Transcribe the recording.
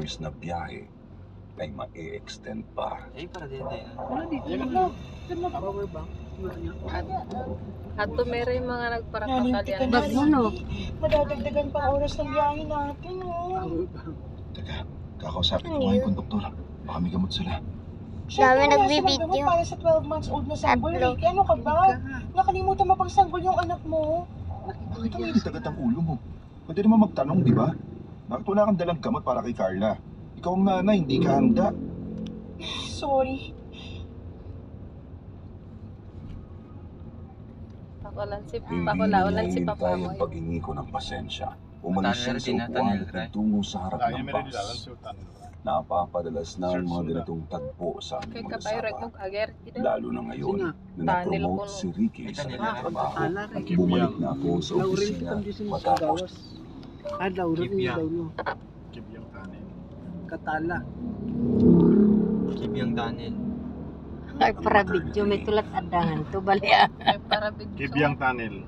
hours na biyahe ay ma-extend pa. Para dito yan. Wala dito. Power bank. Ato meron yung mga nagparakakalian. Bag mo, no? Madadagdagan pa oras ng biyahe natin, oh. Power bank. Teka, kakausapin ko nga yung konduktor. Baka may gamot sila. Dami nagbibideo. Para sa 12 months old na sanggol, Tatlo. Ricky. Ano ka ba? Nakalimutan mo pang sanggol yung anak mo. Bakit umilit agad ang ulo mo? Pwede naman magtanong, di ba? Bakit wala kang dalang gamot para kay Carla? Ikaw ang nanay, hindi ka handa. Sorry. Pakulaolan si Papa mo. ang pag-ingi ko ng pasensya. Umalis siya sa Tunnel, upuan tunnel, at tungo sa harap ng bus. Napapadalas na ang mga ganitong tagpo sa Kay aming kapayrak mo mag-asawa. agar. Lalo na ngayon Sina? na na-promote si Ricky sa Tunnel, trabaho. Ala, At bumalik na ako sa Laurel opisina kita dito sa matapos gawas. Laurel Kibya. yung daw no. Katala. Kibyang tunnel. Ay, para video. May tulat adahan to. Bali, ah. Para bidyo. Kibyang Tunnel.